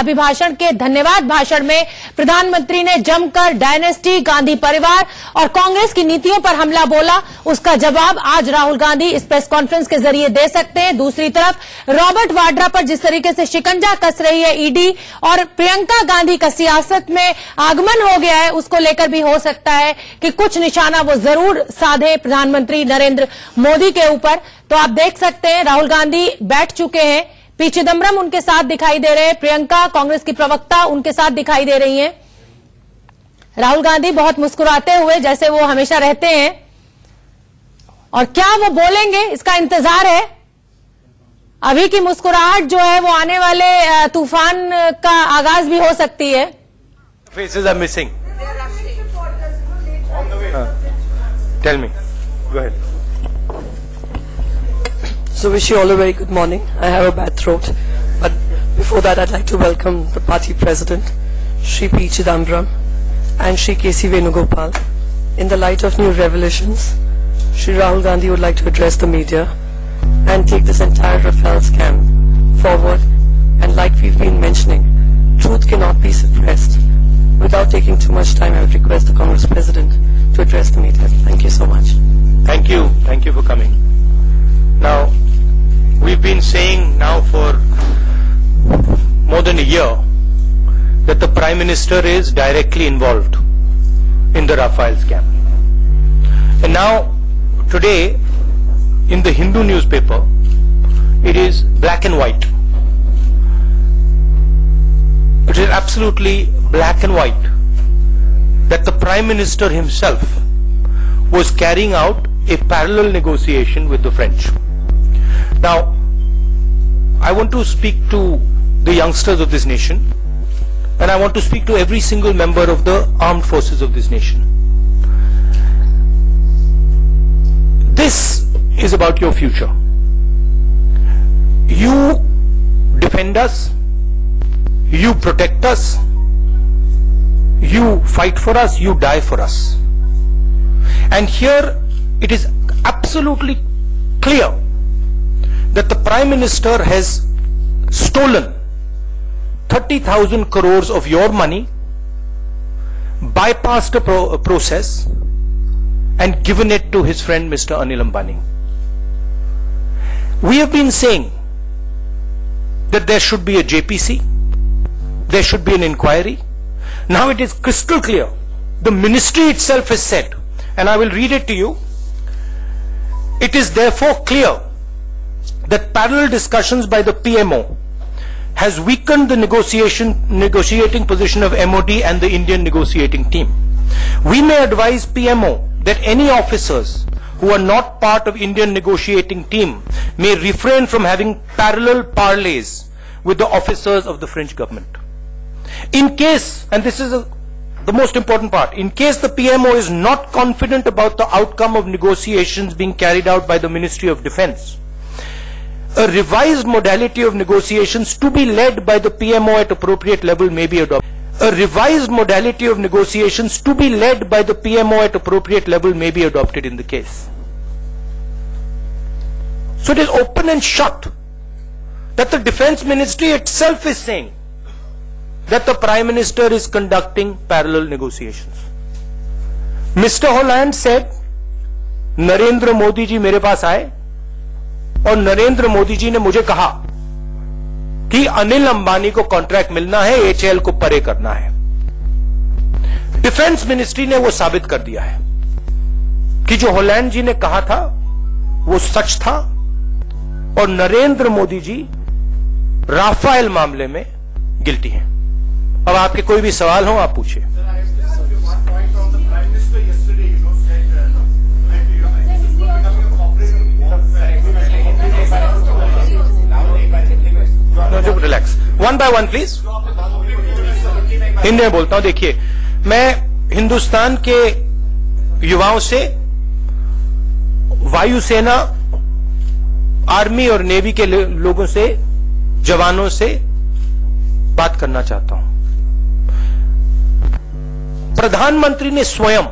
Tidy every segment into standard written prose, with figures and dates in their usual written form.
अभिभाषण के धन्यवाद भाषण में प्रधानमंत्री ने जमकर डायनेस्टी, गांधी परिवार और कांग्रेस की नीतियों पर हमला बोला। उसका जवाब आज राहुल गांधी इस प्रेस कॉन्फ्रेंस के जरिए दे सकते हैं। दूसरी तरफ रॉबर्ट वाड्रा पर जिस तरीके से शिकंजा कस रही है ईडी और प्रियंका गांधी का सियासत में आगमन हो गया है, उसको लेकर भी हो सकता है कि कुछ निशाना वो जरूर साधे प्रधानमंत्री नरेंद्र मोदी के ऊपर। तो आप देख सकते हैं राहुल गांधी बैठ चुके हैं, पी चिदम्बरम उनके साथ दिखाई दे रहे हैं, प्रियंका कांग्रेस की प्रवक्ता उनके साथ दिखाई दे रही हैं। राहुल गांधी बहुत मुस्कुराते हुए जैसे वो हमेशा रहते हैं, और क्या वो बोलेंगे इसका इंतजार है। अभी की मुस्कुराहट जो है वो आने वाले तूफान का आगाज भी हो सकती है। Faces are missing. Tell me. Go ahead. So wish you all a very good morning. I have a bad throat, but before that I'd like to welcome the party president, Shri P. Chidambaram and Shri K.C. Venugopal. In the light of new revelations, Shri Rahul Gandhi would like to address the media and take this entire Rafale scam forward, and like we've been mentioning, truth cannot be suppressed. Without taking too much time, I would request the Congress President to address the media. Thank you so much. Thank you. Thank you for coming. Now, we've been saying now for more than a year that the Prime Minister is directly involved in the Rafale scam. And now, today, in the Hindu newspaper, it is black and white. It is absolutely black and white that the Prime Minister himself was carrying out a parallel negotiation with the French. Now, I want to speak to the youngsters of this nation, and I want to speak to every single member of the armed forces of this nation. This is about your future. You defend us, you protect us, you fight for us, you die for us. And here it is absolutely clear that the Prime Minister has stolen 30,000 crores of your money, bypassed a process and given it to his friend Mr. Anil Ambani. We have been saying that there should be a JPC, there should be an inquiry. Now it is crystal clear. The ministry itself has said, and I will read it to you. It is therefore clear that parallel discussions by the PMO has weakened the negotiating position of MOD and the Indian negotiating team. We may advise PMO that any officers who are not part of Indian negotiating team may refrain from having parallel parleys with the officers of the French government. In case, and this is the most important part, in case the PMO is not confident about the outcome of negotiations being carried out by the Ministry of Defence, a revised modality of negotiations to be led by the PMO at appropriate level may be adopted. A revised modality of negotiations to be led by the PMO at appropriate level may be adopted in the case. So it is open and shut that the Defence Ministry itself is saying that the Prime Minister is conducting parallel negotiations. Mr. Holland said, Narendra Modi ji मेरे पास आए और नरेंद्र मोदी जी ने मुझे कहा कि अनिल अंबानी को contract मिलना है, एचएएल को परे करना है। डिफेंस मिनिस्ट्री ने वो साबित कर दिया है कि जो होलैंड जी ने कहा था वो सच था, और नरेंद्र मोदी जी राफेल मामले में गिल्टी हैं। अब आपके कोई भी सवाल हो आप पूछिए। Relax, one by one please. Hindi में बोलता हूं। देखिए, मैं हिंदुस्तान के युवाओं से, वायुसेना, आर्मी और नेवी के लोगों से, जवानों से बात करना चाहता हूं। प्रधानमंत्री ने स्वयं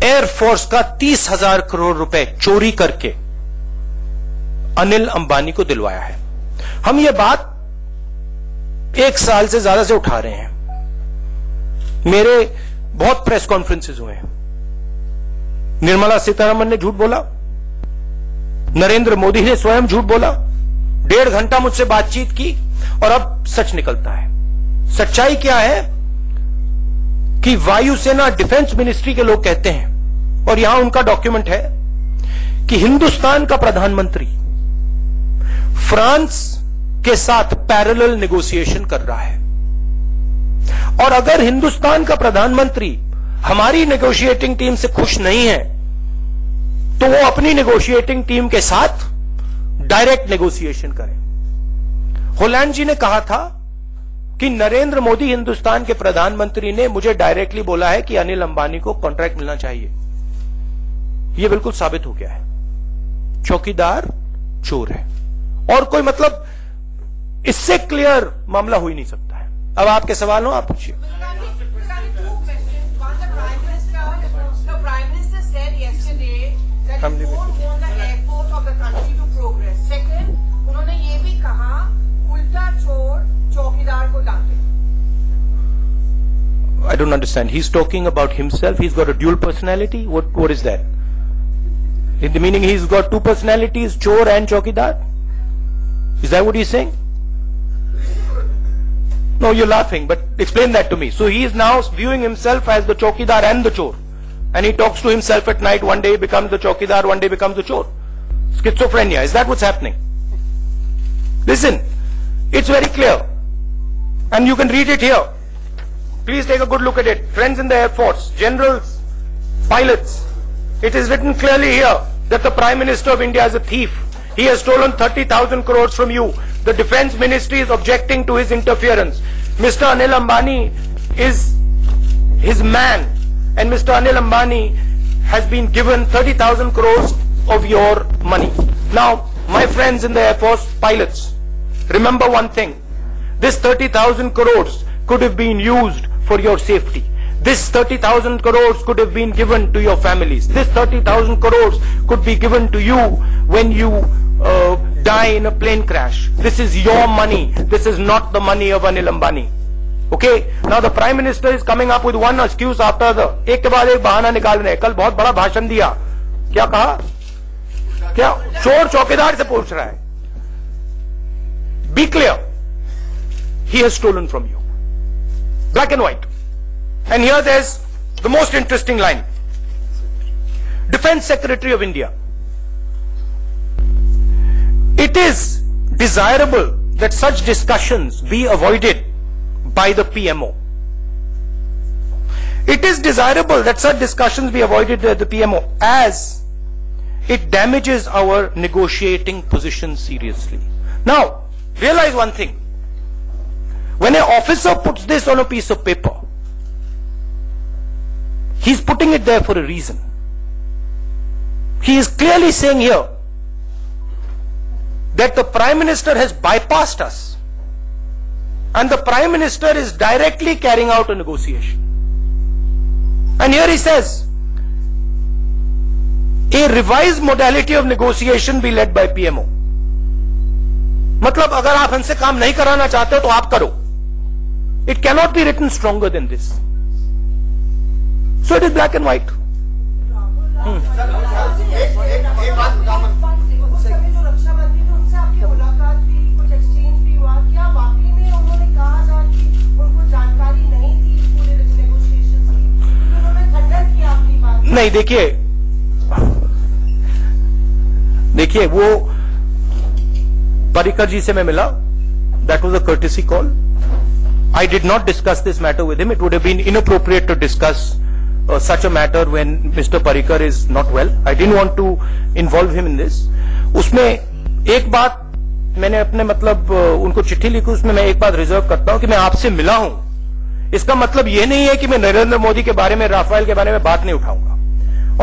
एयरफोर्स का 30,000 करोड़ रुपए चोरी करके अनिल अंबानी को दिलवाया है। हम ये बात 1 साल से ज्यादा से उठा रहे हैं। मेरे बहुत प्रेस कॉन्फ्रेंसेस हुए हैं। निर्मला सीतारमण ने झूठ बोला, नरेंद्र मोदी ने स्वयं झूठ बोला, 1.5 घंटा मुझसे बातचीत की और अब सच निकलता है। सच्चाई क्या है कि वायुसेना डिफेंस मिनिस्ट्री के लोग कहते हैं, और यहां उनका डॉक्यूमेंट है, कि हिंदुस्तान का प्रधानमंत्री फ्रांस के साथ पैरेलल नेगोशिएशन कर रहा है, और अगर हिंदुस्तान का प्रधानमंत्री हमारी नेगोशिएटिंग टीम से खुश नहीं है तो वो अपनी नेगोशिएटिंग टीम के साथ डायरेक्ट नेगोशिएशन करें। होलैंड जी ने कहा था कि नरेंद्र मोदी हिंदुस्तान के प्रधानमंत्री ने मुझे डायरेक्टली बोला है कि अनिल अंबानी को कॉन्ट्रैक्ट मिलना चाहिए। यह बिल्कुल साबित हो गया है, चौकीदार चोर है, और कोई मतलब इससे क्लियर मामला हो ही नहीं सकता है। अब आपके सवाल हो, आप पूछिए। उन्होंने ये भी कहा उल्टा चोर चौकीदार को डांटे। I don't understand. He's talking about himself. He's got a dual personality. What is that? In the meaning he's got 2 personalities, chor and chowkidar? Is that what he's saying? No, you're laughing, but explain that to me. So he is now viewing himself as the chowkidar and the chor. And he talks to himself at night. One day he becomes the chowkidar, one day becomes the chor. Schizophrenia. Is that what's happening? Listen, it's very clear. And you can read it here. Please take a good look at it. Friends in the Air Force, generals, pilots. It is written clearly here that the Prime Minister of India is a thief. He has stolen 30,000 crores from you. The Defence Ministry is objecting to his interference. Mr. Anil Ambani is his man, and Mr. Anil Ambani has been given 30,000 crores of your money. Now, my friends in the Air Force, pilots, remember one thing. This 30,000 crores could have been used for your safety. This 30,000 crores could have been given to your families. This 30,000 crores could be given to you when you die in a plane crash. This is your money. This is not the money of Anil Ambani. Okay? Now the Prime Minister is coming up with one excuse after the. एक के बाद एक बहाना निकाल रहे हैं। कल बहुत बड़ा भाषण दिया। क्या कहा? क्या चोर चौकीदार से पूछ रहा है? Be clear. He has stolen from you. Black and white. And here there's the most interesting line. Defense Secretary of India. It is desirable that such discussions be avoided by the PMO. It is desirable that such discussions be avoided by the PMO as it damages our negotiating position seriously. Now, realize one thing. When an officer puts this on a piece of paper, he's putting it there for a reason. He is clearly saying here that the Prime Minister has bypassed us and the Prime Minister is directly carrying out a negotiation. And here he says, a revised modality of negotiation be led by PMO. मतलब अगर आप हमसे काम नहीं कराना चाहते हो तो आप करो. It cannot be written stronger than this. So it is black and white. नहीं देखिए वो पर्रिकर जी से मैं मिला. That was a courtesy call. I did not discuss this matter with him. It would have been inappropriate to discuss such a matter when Mr. Parrikar is not well. I didn't want to involve him in this. उसमें एक बात मैंने अपने मतलब उनको चिट्ठी लिखी, उसमें मैं एक बात रिजर्व करता हूं कि मैं आपसे मिला हूं. इसका मतलब यह नहीं है कि मैं नरेंद्र मोदी के बारे में, राफेल के बारे में बात नहीं उठाऊंगा.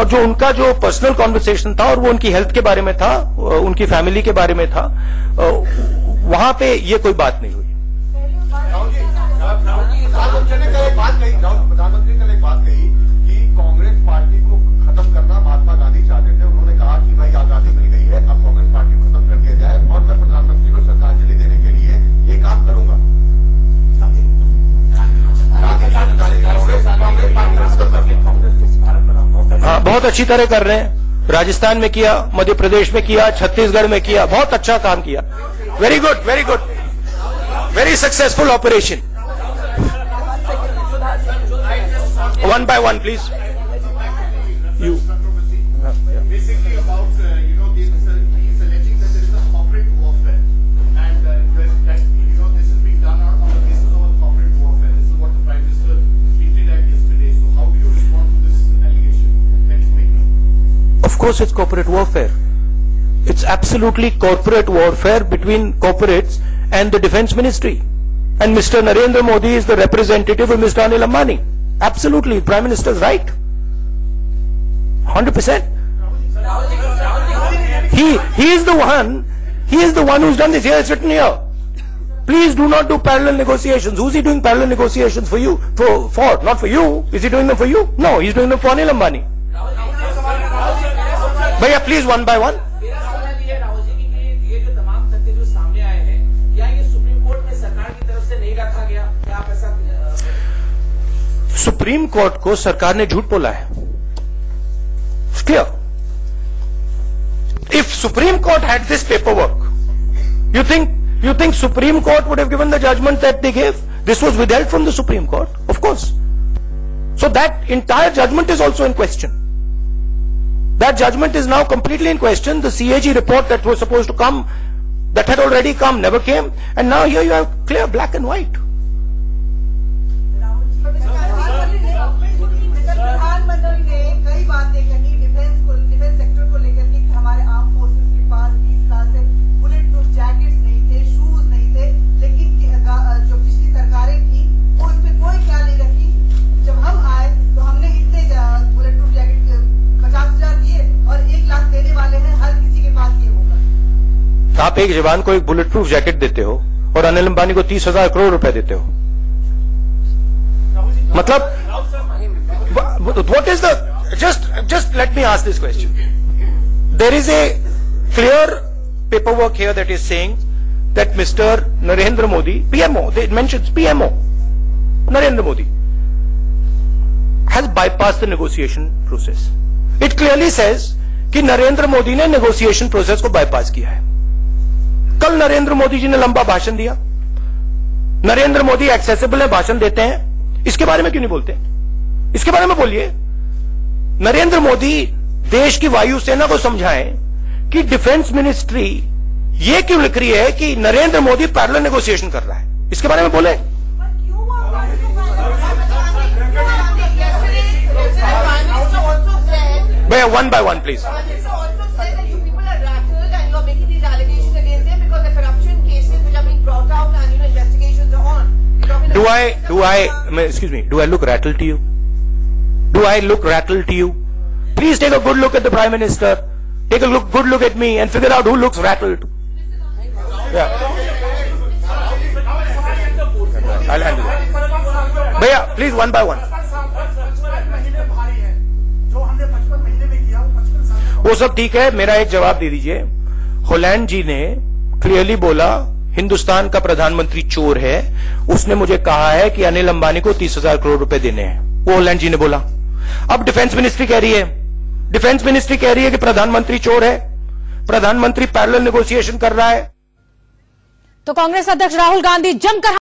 और जो उनका जो पर्सनल कॉन्वर्सेशन था और वो उनकी हेल्थ के बारे में था, उनकी फैमिली के बारे में था, वहां पे ये कोई बात नहीं हुई. प्रधानमंत्री ने एक बात कही कि कांग्रेस पार्टी को खत्म करना महात्मा गांधी चाहते थे. उन्होंने कहा कि भाई आजादी मिल गई है, अब कांग्रेस पार्टी को खत्म कर दिया जाए और मैं प्रधानमंत्री को श्रद्धांजलि देने के लिए ये काम करूंगा. अच्छी तरह कर रहे हैं। राजस्थान में किया, मध्य प्रदेश में किया, छत्तीसगढ़ में किया, बहुत अच्छा काम किया। Very good, very good, very successful operation. One by one, please. You. Basically about, he's alleging that there is a corporate warfare and that, this is being done on the basis of a corporate warfare. This is what the Prime Minister hinted at yesterday. So how do you respond to this allegation that he's making? Of course it's corporate warfare. It's absolutely corporate warfare between corporates and the Defense Ministry. And Mr. Narendra Modi is the representative of Mr. Anil Ambani. Absolutely, Prime Minister is right. 100%. He is the one who's done this. Here, it's written here. Please do not do parallel negotiations. Who's he doing parallel negotiations for you? For not for you. Is he doing them for you? No, he's doing them for Anil Ambani. But yeah, please one by one. Supreme court को सरकार ने झूठ बोला है। Clear. If Supreme Court had this paperwork, you think Supreme Court would have given the judgment that they gave? This was withheld from the Supreme Court, of course. So that entire judgment is also in question. That judgment is now completely in question. The CAG report that was supposed to come, that had already come, never came, and now here you have clear black and white. प्रधानमंत्री ने कई बातें कही defence sector को लेकर के हमारे arm forces के पास 20 साल से बुलेट प्रूफ जैकेट्स नहीं थे, शूज नहीं थे, लेकिन जो पिछली सरकारें थी वो इस पे कोई ख्याल नहीं रखी। जब हम आए तो हमने इतने बुलेट प्रूफ जैकेट 50,000 दिए और 1 लाख देने वाले हैं, हर किसी के पास ये होगा। आप एक जवान को एक बुलेट प्रूफ जैकेट देते हो और अनिल अंबानी को 30,000 करोड़ रुपए देते हो। मतलब what is the, just let me ask this question. There is a clear paperwork here that is saying that Mr. Narendra Modi, PMO, they mentions PMO, Narendra Modi, has bypassed the negotiation process. It clearly says कि नरेंद्र मोदी ने negotiation process को bypass किया है। कल नरेंद्र मोदी जी ने लंबा भाषण दिया। नरेंद्र मोदी एक्सेसिबल है, भाषण देते हैं, इसके बारे में क्यों नहीं बोलते? इसके बारे में बोलिए। नरेंद्र मोदी देश की वायुसेना को समझाएं कि डिफेंस मिनिस्ट्री ये क्यों लिख रही है कि नरेंद्र मोदी पैरेलल नेगोशिएशन कर रहा है, इसके बारे में बोले। भैया one by one please. Do I look rattled to you? Do I look rattled to you? Please take a good look at the Prime Minister. Take a good look at me and figure out who looks rattled. Yeah. I'll handle it. Bhaiya, please one by one. वो सब ठीक है, मेरा एक जवाब दे दीजिए। Holland जी ने clearly बोला हिंदुस्तान का प्रधानमंत्री चोर है, उसने मुझे कहा है कि अनिल अंबानी को 30,000 करोड़ रुपए देने हैं, वो होलैंड जी ने बोला। अब डिफेंस मिनिस्ट्री कह रही है कि प्रधानमंत्री चोर है, प्रधानमंत्री पैरेलल नेगोशिएशन कर रहा है। तो कांग्रेस अध्यक्ष राहुल गांधी जमकर